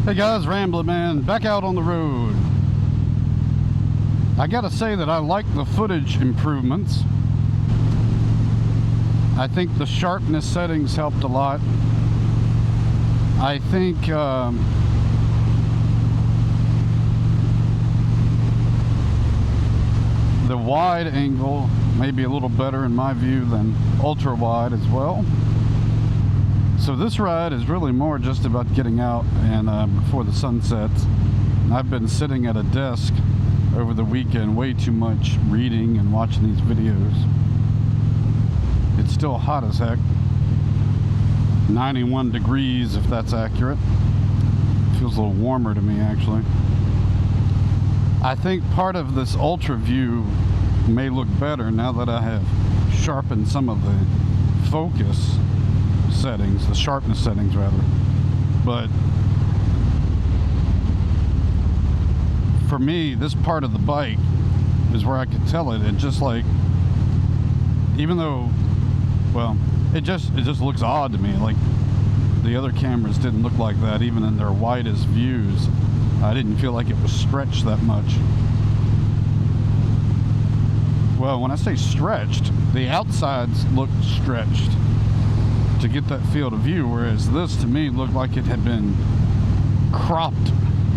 Hey guys, Rambling Man, back out on the road. I gotta say that I like the footage improvements. I think the sharpness settings helped a lot. I think the wide angle may be a little better in my view than ultra wide as well. So this ride is really more just about getting out and before the sun sets. I've been sitting at a desk over the weekend way too much reading and watching these videos. It's still hot as heck. 91 degrees if that's accurate. Feels a little warmer to me actually. I think part of this ultra view may look better now that I have sharpened some of the focus settings, the sharpness settings rather. But for me, this part of the bike is where I could tell it just like, even though, well, it just looks odd to me. Like the other cameras didn't look like that even in their widest views. I didn't feel like it was stretched that much. Well, when I say stretched, the outsides look stretched to get that field of view, whereas this to me looked like it had been cropped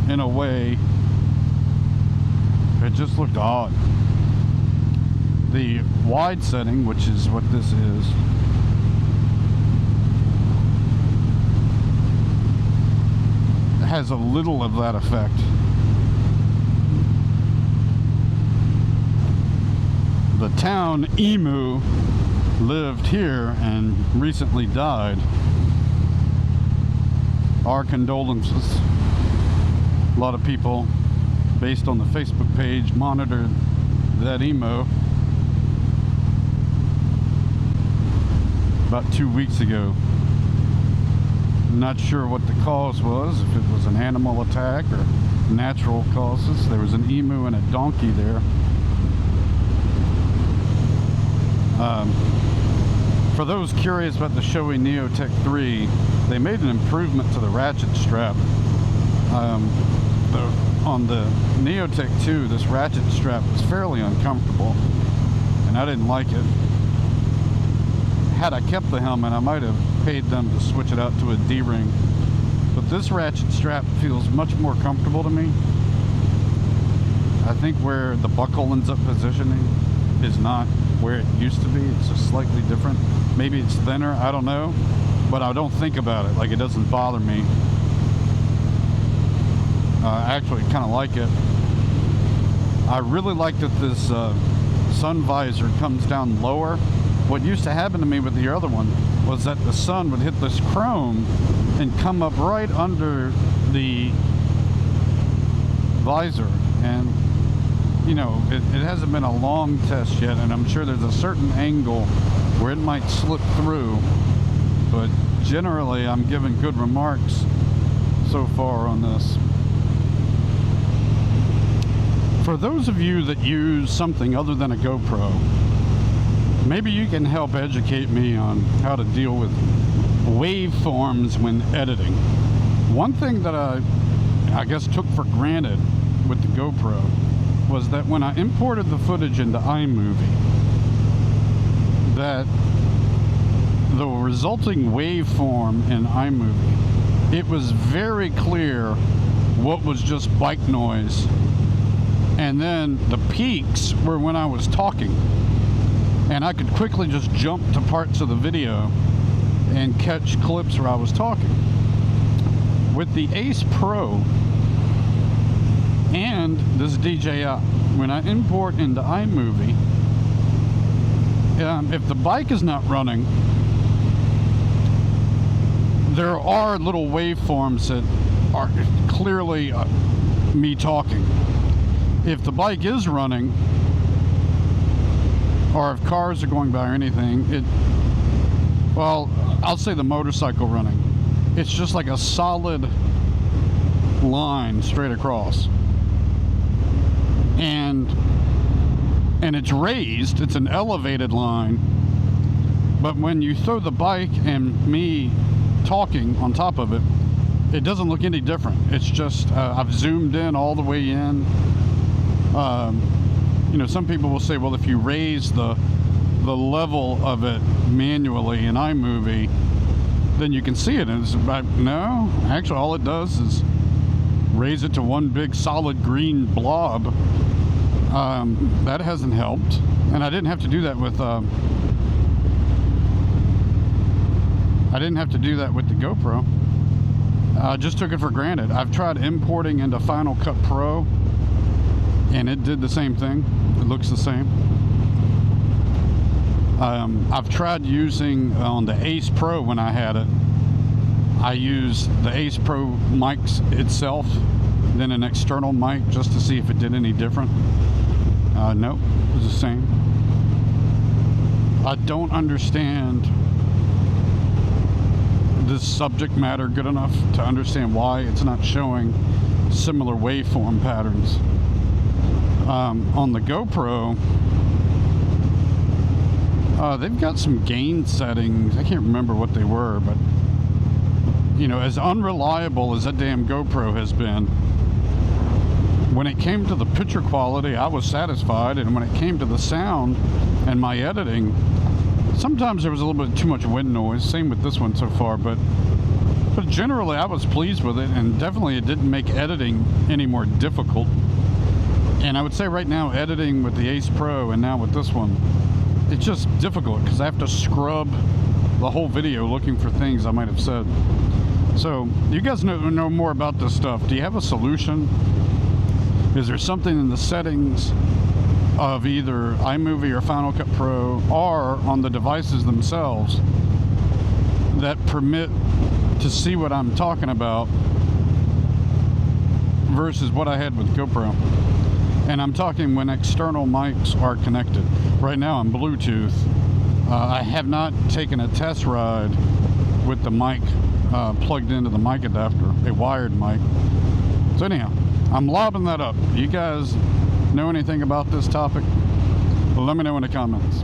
in a way. It just looked odd. The wide setting, which is what this is, has a little of that effect. The town Emu lived here and recently died. Our condolences. A lot of people, based on the Facebook page, monitored that emo about 2 weeks ago. Not sure what the cause was, if it was an animal attack or natural causes. There was an emu and a donkey there. For those curious about the Shoei Neotec 3, they made an improvement to the ratchet strap. On the Neotec 2, this ratchet strap was fairly uncomfortable, and I didn't like it. Had I kept the helmet, I might have paid them to switch it out to a D-ring. But this ratchet strap feels much more comfortable to me. I think where the buckle ends up positioning is not where it used to be. It's just slightly different. Maybe it's thinner, I don't know. But I don't think about it, like it doesn't bother me. I actually kind of like it. I really like that this sun visor comes down lower. What used to happen to me with the other one was that the sun would hit this chrome and come up right under the visor. And, you know, it hasn't been a long test yet, and I'm sure there's a certain angle where it might slip through. But generally, I'm giving good remarks so far on this. For those of you that use something other than a GoPro, maybe you can help educate me on how to deal with waveforms when editing. One thing that I guess took for granted with the GoPro was that when I imported the footage into iMovie, that the resulting waveform in iMovie, it was very clear what was just bike noise, and then the peaks were when I was talking. And I could quickly just jump to parts of the video and catch clips where I was talking. With the Ace Pro and this DJI, when I import into iMovie, if the bike is not running, there are little waveforms that are clearly me talking. If the bike is running, or if cars are going by or anything, well, I'll say the motorcycle running, it's just like a solid line straight across. And it's raised, it's an elevated line, but when you throw the bike and me talking on top of it, it doesn't look any different. It's just I've zoomed in all the way in. You know, some people will say, well, if you raise the level of it manually in iMovie, then you can see it. And it's about, no, actually all it does is raise it to one big solid green blob. That hasn't helped, and I didn't have to do that with the GoPro. I just took it for granted. I've tried importing into Final Cut Pro, and it did the same thing. It looks the same. I've tried using on the Ace Pro when I had it. I used the Ace Pro mics itself, then an external mic, just to see if it did any different. Nope, it was the same. I don't understand this subject matter good enough to understand why it's not showing similar waveform patterns. On the GoPro, they've got some gain settings. I can't remember what they were, but you know, as unreliable as that damn GoPro has been, when it came to the picture quality, I was satisfied, and when it came to the sound and my editing, sometimes there was a little bit too much wind noise. Same with this one so far, but generally I was pleased with it, and definitely it didn't make editing any more difficult. And I would say right now, editing with the Ace Pro and now with this one, it's just difficult because I have to scrub the whole video looking for things I might have said. So you guys know more about this stuff. Do you have a solution? Is there something in the settings of either iMovie or Final Cut Pro, or on the devices themselves, that permit to see what I'm talking about versus what I had with GoPro? And I'm talking when external mics are connected. Right now I'm Bluetooth. I have not taken a test ride with the mic plugged into the mic adapter, a wired mic. So anyhow, I'm lobbing that up. You guys know anything about this topic? Well, let me know in the comments.